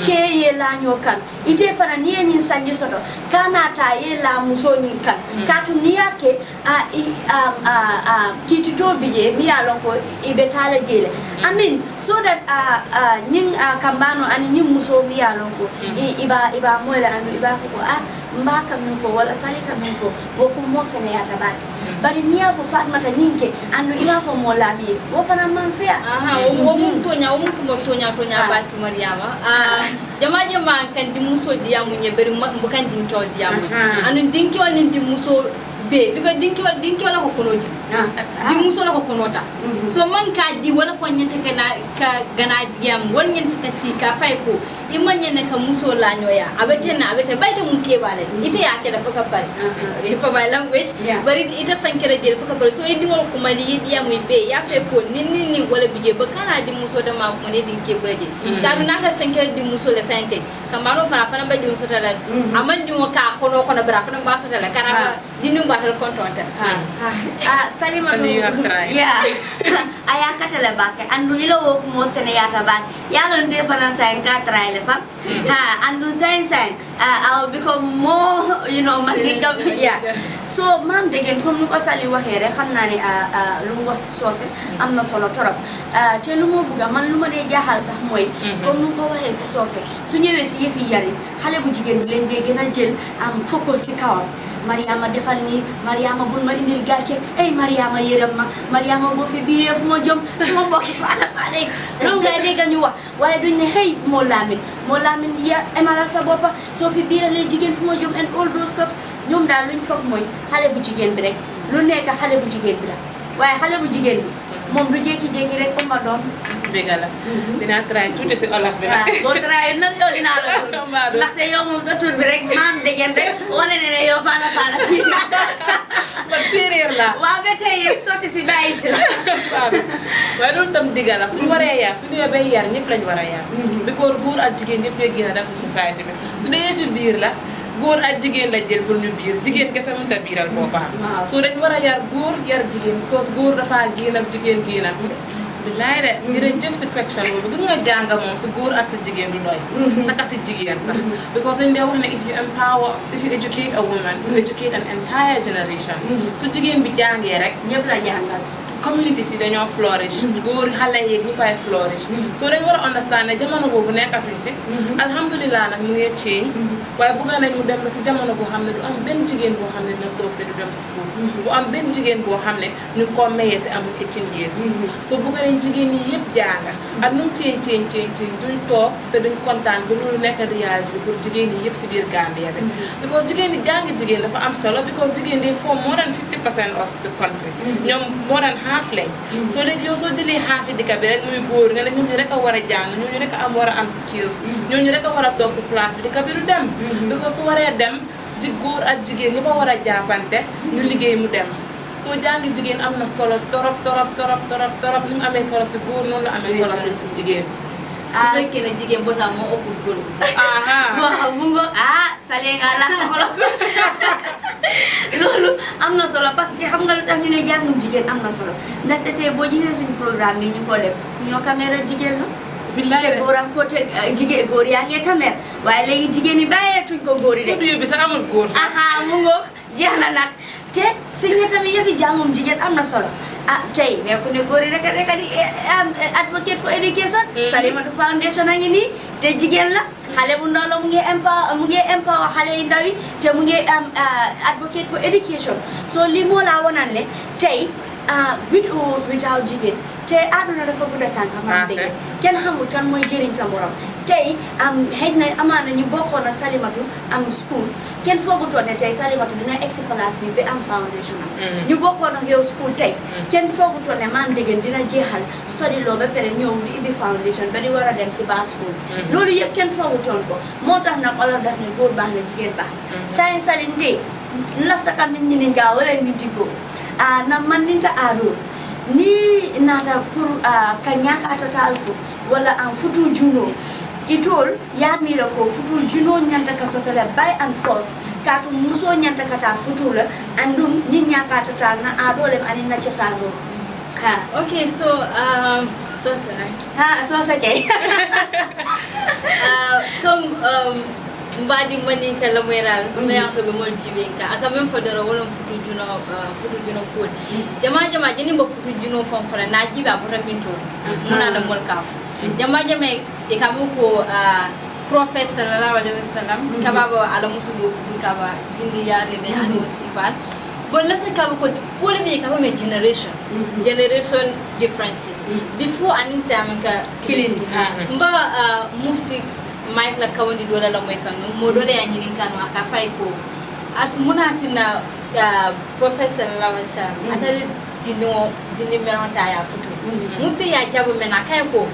ke ye la nyokan ite fana ni nyin sanji soto kana ta ye la muso nyin kan katu ni yake kitito bije mi alonko ibe tala jele I mean so that nyin kambano ani nyin muso mi alonko iba mola anu iba ko mbaka mfo wala salika mfo woku mose ne yatabaki bari niya fo fatmata nyinke anu ila fo molabi wo fana manfia wo mtonya bantu mariama jama kan di muso diamu nyeberi mbukan dinko diamu anu dinki wal ndi muso be bigo dinki wala ko konoti di muso la ko konota so man ka di wala fo nyante ka gana diam wal nyante ka sika fay ko imanya ne ka muso la nyoya abete bayta mun ke bale ite ya ke da faka bari for my language bari ite fankere del faka bari so idi wal ko mali yidi ya muy be ya fe ko ni wala bije ba kana di muso da ma ko ne din ke buraje ka na ka fankere di muso le sante kamano fana ba di muso tala aman di mo ka kono bra fana ba so tala kana dinu ba tal kontonta salima yeah aya katala ba ka andu ilo wo mo sene ya taban ya non de fana sa en ka try and do saying I'll become more so mom again from lu ko sali waxe rek xamna ni lu wax ci sosé amna solo torop té lu mo buga man lu ma dé jaxal sax moy comme nu ko waxe ci sosé su ñëwé ci yefi yari xalé bu jigen bi leen dé gëna jël am focus ci kawam Mariama defal ni Mariama bul ma indil gatché ay Mariama yeram ma Mariama bo fi biiré fu ma jom mo bokki faana faane lu ngay dégg ñu wax waye duñ ne hey mo lamin ya emalal sa bopa so fi biirale jigen fu ma jom and all those stuff ñoom daal luñ fokk moy xalé bu jigen bi rek lu nekk xalé bu jigen bi la waye xalé bu jigen bi mom du jéki rek ko ma doon
dégala dina try tout ci olaf bi nak
bo try na yo dina la ndax té yow mom sa tour bi rek man degen rek woné né yow faana fi
ba séréer la
wa bété yé soti ci bayi ci la
wa dul tam digala suñu waré ya fi ñu bay yar ñepp lañ wara yar bi ko goor ak jigen ñepp ñoy gëna dem ci society bi su dé fi biir la goor ak jigen la jël pour ñu biir jigen kessa mën ta biiral bopam so dañ wara yar goor yar jigen because goor dafa gën ak jigen gëna billahi de ngir jëf ci question bobu gis nga janga mom ci goor ak ci jigen du doy sa ka ci jigen sax because dañ wax ne if you educate a woman you educate an entire generation so jigen bi jangé rek ñepp la jangal community si dañoo flourish goor xalé yi ñu pay flourish so dañ wara understand ne jamono bobu nekkatu ci alhamdullilah nak mu ngi ci waye bu nga nañ mu dem ci jamono bo xamne du am ben jigen bo xamne na tok te du dem school bu am ben jigen bo xamne ñu ko mayé te am 18 years so bu nga nañ jigen yi yépp janga ak nu change duñ toog te duñ kontaan ba loolu nekk réalité bi pour jigéen yi yëpp si biir Gambia bi because jigéen yi jàngi jigéen dafa am solo because jigéen di form more than 50% of the country ñoom more than half lañ soo léegi yow soo jëlee half yi dëkk bi rek muy góor nga ne ñooñu rek a war a jàng ñooñu rek a war a am skills ñooñu rek a war a toog si place bi dëkk bi du dem because su waree dem ji góor ak jigéen ñi ba war a jàppante ñu liggéey mu dem soo jàngi jigéen am na solo torop ni mu amee solo si góor noonu la amee solo si jigéen
su fekkee ne jigéen boo sax moo ëpp góor bi sax
waaw mu ngo sale nga la xolo loolu am na solo parce que xam nga lu tax ñu ne jàngum jigéen am na solo ndaxte tey boo gisee suñu programme yi ñu ko def ñoo caméra jigéen la te góoram ko te jigéen góor yaa ngi caméra waaye léegi jigéen yi bàyyeetuñ ko góor yi de
studio bi sax amul góor
mu ngo jeex na nag te si ñe tamit yëfi jàngum jigéen am na solo tey nekku ne góor yi rek di advocate for education Salimatu Foundation a ngi nii te jigéen la xale bu ndaw la mu ngi empower xale yi ndaw yi te mu ngi advocate for education so lii moo laa wonan le tey with or without jigéen te àdduna dafa gudda tànk man dëgg kenn xamul kan mooy jëriñ sa morom tey xëy na amaana ñu bokkoon ak Salimatu am school kenn foogutoon ne tey Salimatu dina egsi place bi ba am foundation am ñu bokkoon ak yow school tey kenn foogutoon ne man dëgg dina jeexal study loo ba pare ñëw di ibbi foundation ba di war a dem si baa school loolu yëpp kenn foogutoon ko moo tax nag olof daf ne góor baax na jigéen baax sayin salin de lafta kam min ñini ngaa wala nginti go na man ninta aadoo ni nata pour ka ñakatota alfu walla an futu juno itol yamira ko futu juno ñanta ka sotole by and force katu muso ñanta kata futu la andum ni ñakatota na adole ani na cosano
okay so
okay
comme mbadi mani kala moral mayan ko be mon jibinka aka men fodoro wala futu juno ko jama jeni ba futu juno fon fara na jiba bo rabinto muna la mol kaf jama e kamu ko prophet sallallahu alaihi wasallam kababa ala musugo kaba dindi yare ne an wasifal bon la fa kaba ko wala be kaba me generation differences before anin samanka kilindi mba mufti Mike la kawandi dola la moy kanu mo dole ya nyini kanu aka fay ko at munatina professor la wasa atale dini melonta ya futu mufti ya jabu mena kay ko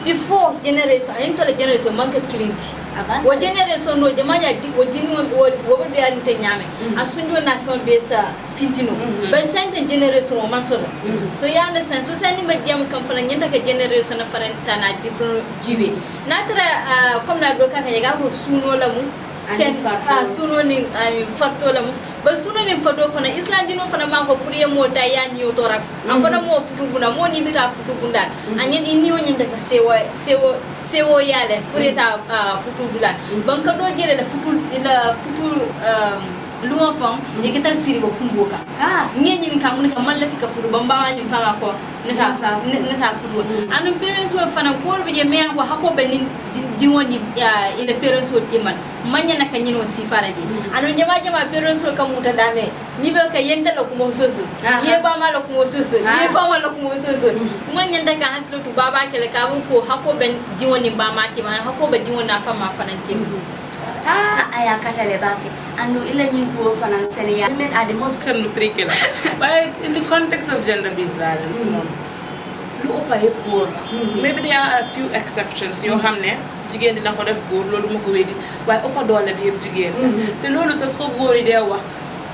before generation into the generation manka kilinti wo generation no jama ya wo dini wo be ya nte nyame asunjo na fon be sa fintino but sente generation o man so ya understand so sani ba diam kam fana nyenta ka generation na fana tana different jibe na tara comme na do ka ga ko suno la mu ten suno ni farto la mu ba suno ni farto fana islam dino fana ma ko prier mo ta ya nyo torak am fana mo futu buna mo ni bita futu bunda anyen inni o nyenta ka sewo yale pureta futu bula banka do jere la futu luwa fam ni ketal siri bo kumboka ngenyi ni kamun ka man la fika fudu bamba ni fanga ko neta fudu anu parents wo fana ko be je men ko hako be ni diwoni ile parents wo diman manya na kanyin wo sifara di anu jama parents wo kamuta dane ni be ka yenta lo ko soso ye ba ma lo ko soso ye fa ma lo ko soso manya ndaka haklo tu baba kele ka ko hako be diwoni ba ma ti ma hako be diwona fa ma fana ti
aya katale baki anu ila nyingo fanan Senegal women are the most
nutrikela but in the context of gender based violence lu ëppa yëpp góor maybe there are a few exceptions yoo xam ne jigéen dina ko def góor loolu ma ko weddi waaye ëppa doole bi yëpp jigéen te loolu sax ko góor yi dee wax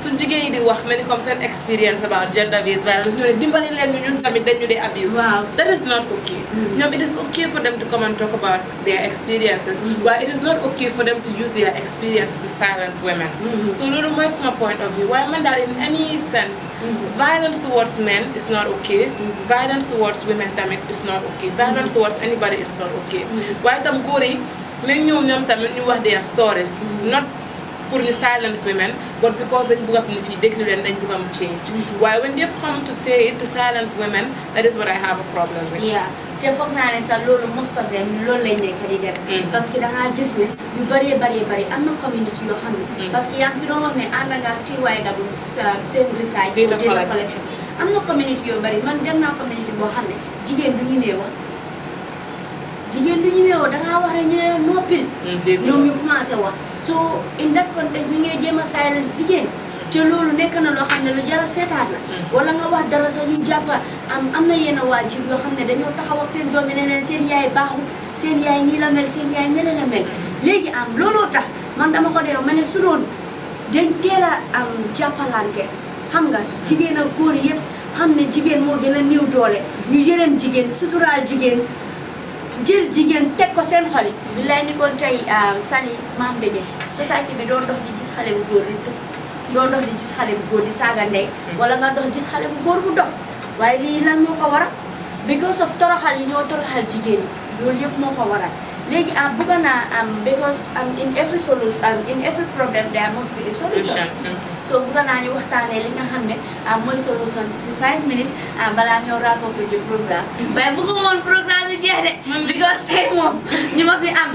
suñ jigéen yi di wax mel ni comme seen experience about gender based violence ñu ne dimbali leen ñu ñun tamit dañu dee abuse that is not okay ñoom it is okay for them to come and talk about their experiences while it is not okay for them to use their experience to silence women so loolu mooy suma point of view waaye man daal in any sense violence towards men is not okay violence towards women tamit is not okay violence towards anybody is not okay waaye tam góor yi nañ ñëw ñoom tamit ñu wax their stories not pour ñu silence women but because dañ bëgg nit yi déglu leen dañ bëgg am change waaye when they come to say it to silence women that is what I have a problem with
te foog naa ne sax loolu most of them loolu lañ nekk di def parce que da ngaa gis ne yu bëree am na community yoo xam ne parce que yaa ngi fi doon wax ne ànd nga TYW seen research data collection am na community yoo bëri man dem naa community boo xam ne jigéen du ñu nee wax jigéen du ñëwee woo dangaa war a ñëwee noppil ñoom ñu commencé wax so in that context ñu ngay jéem a silence jigéen te loolu nekk na loo xam ne lu jar a seetaat la wala nga wax dara sax ñu jàpp am na yenn waajur yoo xam ne dañoo taxaw ak seen doom yi ne leen seen yaay baaxul seen yaay nii la mel seen yaay ñele la mel léegi looloo tax man dama ko dee ma ne su doon dañ teel a jàppalante xam nga jigéen ak góor yëpp xam ne jigéen moo gën a néew doole ñu yërëm jigéen suturaal jigéen jël jigéen teg ko seen xol yi billaay ni kon tey Sali maam Béjé société bi doo dox di gis xale bu góor doo dox di gis xale bu góor di saaga ndey wala nga dox gis xale bu góor bu dof waaye lii lan moo ko waral because of toroxal yi ñoo toroxal jigéen ñi loolu yëpp moo ko waral léegi bëgg naa because in every solution in every problem there must be a solution so bëgg naa ñu waxtaanee li nga xam ne mooy solution si 5 minutes balaa ñoo rapport ko ji programme waaye bëgguma woon programme bi jeex de because tey moom ñu ma fi am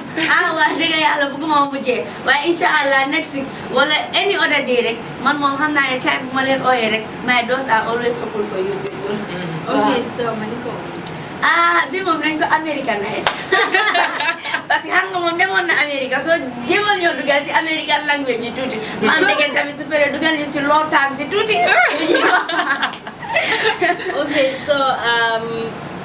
wax dëgg yàlla bëgguma woon mu jeex waaye incha allah next week wala any other day rek man moom xam naa ne time bu ma leen ooyee rek my doors are always open for you people.
Okay, so Maniko.
Bi moom nañ ko Americanize parce que xam nga moom demoon na America so jéemal ñoo dugal si American language ñu tuuti ma am dégg tamit su paree dugal ñu si law term si tuuti.
Okay, so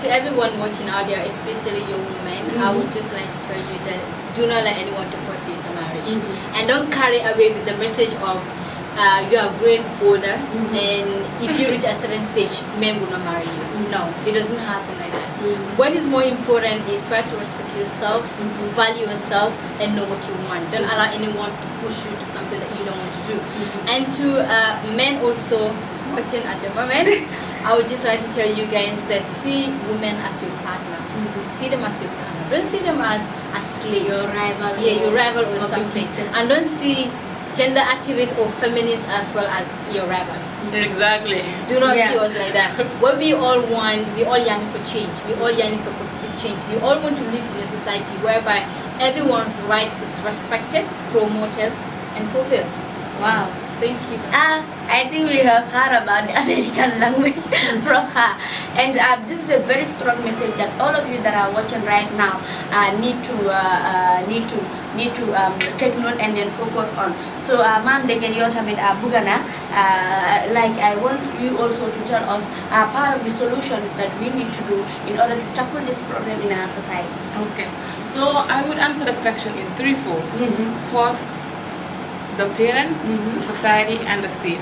to everyone watching out there, especially your women, I would just like to tell you that do not let anyone to force you into marriage, and don't carry away with the message of you are growing older, and if you reach a certain stage, men will not marry you. No, it doesn't happen like that. What is more important is try to respect yourself, value yourself, and know what you want. Don't allow anyone to push you to something that you don't want to do. And to men also watching at the moment, I would just like to tell you guys that see women as your partner. See them as your partner. Don't see them as a slave.
Your rival.
Yeah, your rival or something. And don't see gender activists or feminists as well as your rivals.
Exactly.
Do not see us like that. What we all want, we all yearning for change. We all yearning for positive change. We all want to live in a society whereby everyone's right is respected, promoted, and fulfilled.
Wow.
Thank you.
I think we have heard about the American language from her, and this is a very strong message that all of you that are watching right now need to take note and then focus on. So, Ma'am Degen Yotamid Bugana, like I want you also to tell us part of the solution that we need to do in order to tackle this problem in our society.
Okay, so I would answer the question in three folds. First, the parents, the society, and the state.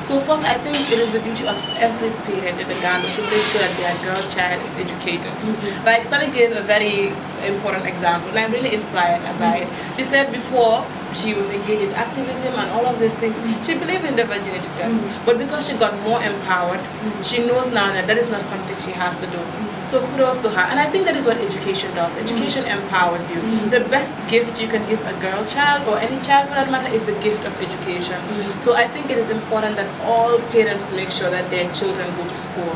So first, I think it is the duty of every parent in the Ghana to make sure that their girl child is educated. Like Sally gave a very important example, and I'm really inspired by it. She said before she was engaged in activism and all of these things, she believed in the virginity test. But because she got more empowered, she knows now that that is not something she has to do. So kudos to her. And I think that is what education does. Education empowers you. The best gift you can give a girl child or any child for that matter is the gift of education. So I think it is important that all parents make sure that their children go to school.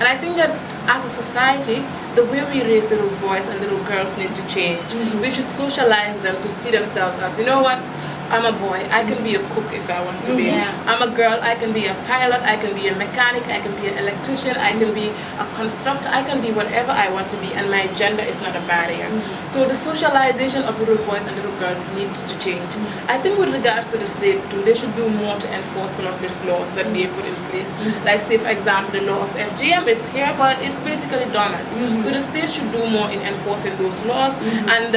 And I think that as a society, the way we raise little boys and little girls needs to change. We should socialize them to see themselves as, you know what, I'm a boy, I can be a cook if I want to be. I'm a girl, I can be a pilot, I can be a mechanic, I can be an electrician, I can be a constructor, I can be whatever I want to be, and my gender is not a barrier. So the socialization of little boys and little girls needs to change. I think with regards to the state too, they should do more to enforce some of these laws that they put in place. Like say for example the law of FGM, it's here but it's basically dormant. So the state should do more in enforcing those laws, and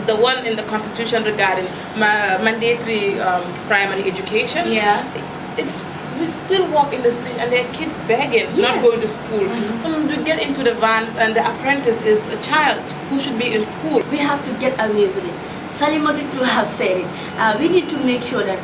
the one in the constitution regarding mandatory primary education. We still walk in the street and there are kids begging, not going to school. Some we get into the vans and the apprentice is a child who should be in school.
We have to get away with it. Salimatu to have said it. We need to make sure that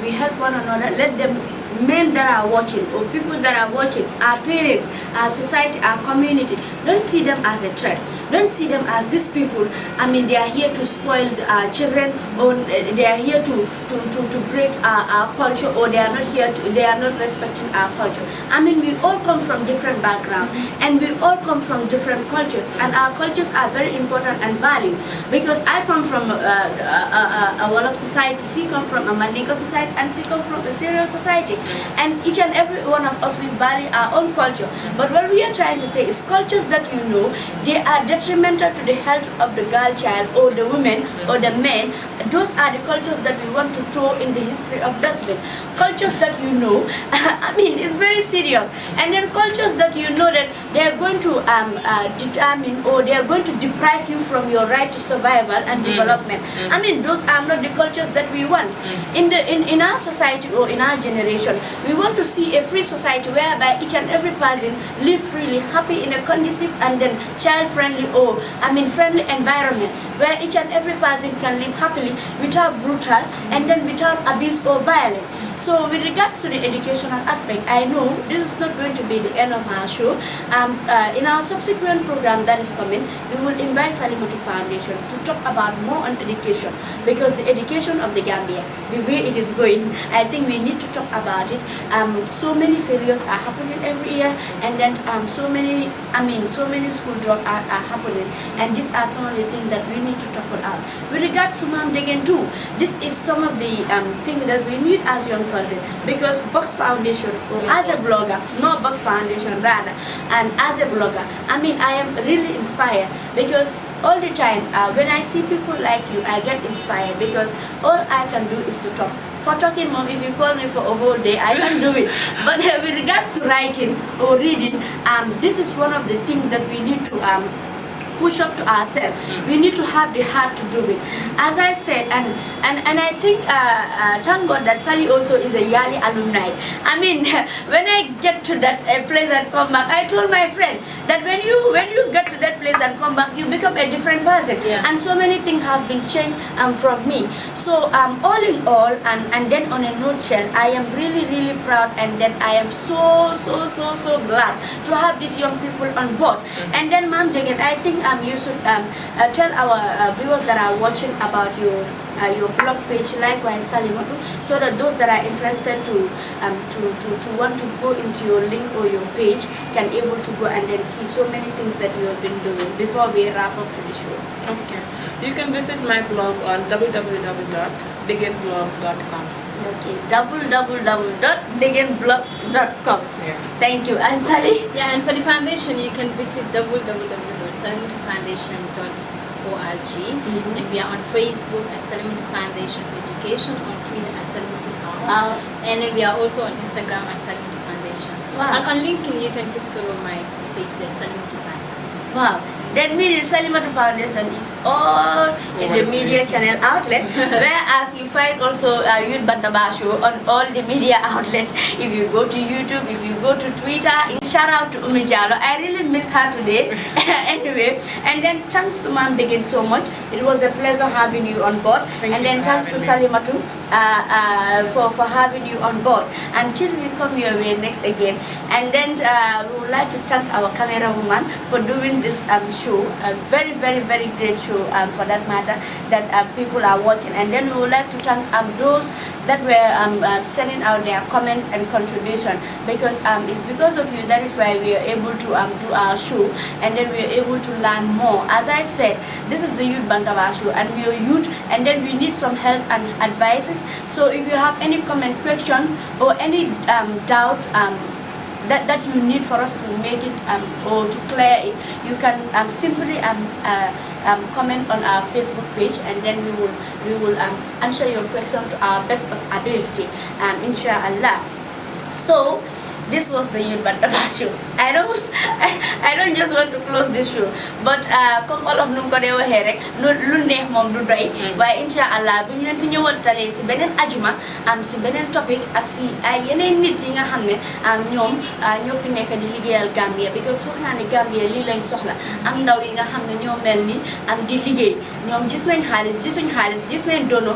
we help one another. Let them, men that are watching or people that are watching, our parents, our society, our community, don't see them as a threat. Don't see them as these people. I mean, they are here to spoil our children, or they are here to break our culture, or they are not here to, they are not respecting our culture. I mean, we all come from different backgrounds, and we all come from different cultures, and our cultures are very important and valued. Because I come from a Wolof society, she come from a Mandinka society, and she come from a Syrian society. And each and every one of us, we value our own culture. But what we are trying to say is cultures that you know, they are detrimental to the health of the girl child or the women or the men. Those are the cultures that we want to throw in the history of dustbin. Cultures that you know, I mean, it's very serious. And then cultures that you know that they are going to determine or they are going to deprive you from your right to survival and development. I mean, those are not the cultures that we want. In our society or in our generation, we want to see a free society whereby each and every person live freely, happy in a conducive and then child-friendly or friendly environment where each and every person can live happily without brutal and then without abuse or violence. So with regards to the educational aspect, I know this is not going to be the end of our show. In our subsequent program that is coming, we will invite Salimatu Foundation to talk about more on education, because the education of the Gambia, the way it is going, I think we need to talk about it. So many failures are happening every year, and then so many school drops are happening, and these are some of the things that we need to talk about. With regards to Mom Degen too, this is some of the things that we need as young person, because Box Foundation, or as a blogger, not Box Foundation rather, and as a blogger, I am really inspired, because all the time when I see people like you, I get inspired, because all I can do is to talk. For talking, Mom, if you call me for a whole day, I can do it. But with regards to writing or reading, this is one of the things that we need to push up to ourselves. We need to have the heart to do it. As I said, and I think thank God that Sally also is a Yali alumni. When I get to that place and come back, I told my friend that when you get to that place and come back, you become a different person.
Yeah.
And so many things have been changed from me. So all in all, and then on a nutshell, I am really, really proud, and then I am so glad to have these young people on board. And then, Ma'am Degen, I think you should tell our viewers that are watching about your blog page, likewise Salimatu, so that those that are interested to want to go into your link or your page can able to go and then see so many things that you have been doing before we wrap up to the show.
Okay. You can visit my blog on www.degenblog.com.
Okay, www.degenblog.com.
Yeah.
Thank you. And Sally?
Yeah, and for the foundation, you can visit www.salimatufoundation.org. And we are on Facebook at Salimatu Foundation for Education, on Twitter at Salimatu Found. And then we are also on Instagram at Salimatu Foundation.
Wow.
And on LinkedIn, you can just follow my page there, Salimatu Foundation.
Wow. That means Salimatu Foundation is all in the media channel outlet, whereas you find also Youth Bantaba show on all the media outlets. If you go to YouTube, if you go to Twitter, shout out to Umi Jallo. I really miss her today. Anyway, and then thanks to Ma'am Degen so much. It was a pleasure having you on board. And then thanks to Salimatu for having you on board. Until we come your way next again. And then we would like to thank our camera woman for doing this show, a very great show for that matter, that people are watching. And then we would like to thank those that were sending out their comments and contribution, because it's because of you that is why we are able to do our show, and then we are able to learn more. As I said, this is the Youth Bantaba show, and we are youth, and then we need some help and advices. So if you have any comment, questions, or any doubt that you need for us to make it or to clear it, you can simply comment on our Facebook page, and then we will answer your question to our best of ability, inshallah. So this was the Youth Bantaba show. I don't just want to close this show, but comme all of num ko de waxe rek lu neex mom du doy, waye inshallah buñu len fi ñewal talé ci benen aljuma ci benen topic ak ci ay yeneen nit yi nga xamné ñom ñoo fi nekk di liggéeyal Gambia, because wax na ne Gambia li lañ soxla, am ndaw yi nga xamné ñoo melni am di liggéey, ñom gis nañ xaalis, gis nañ dono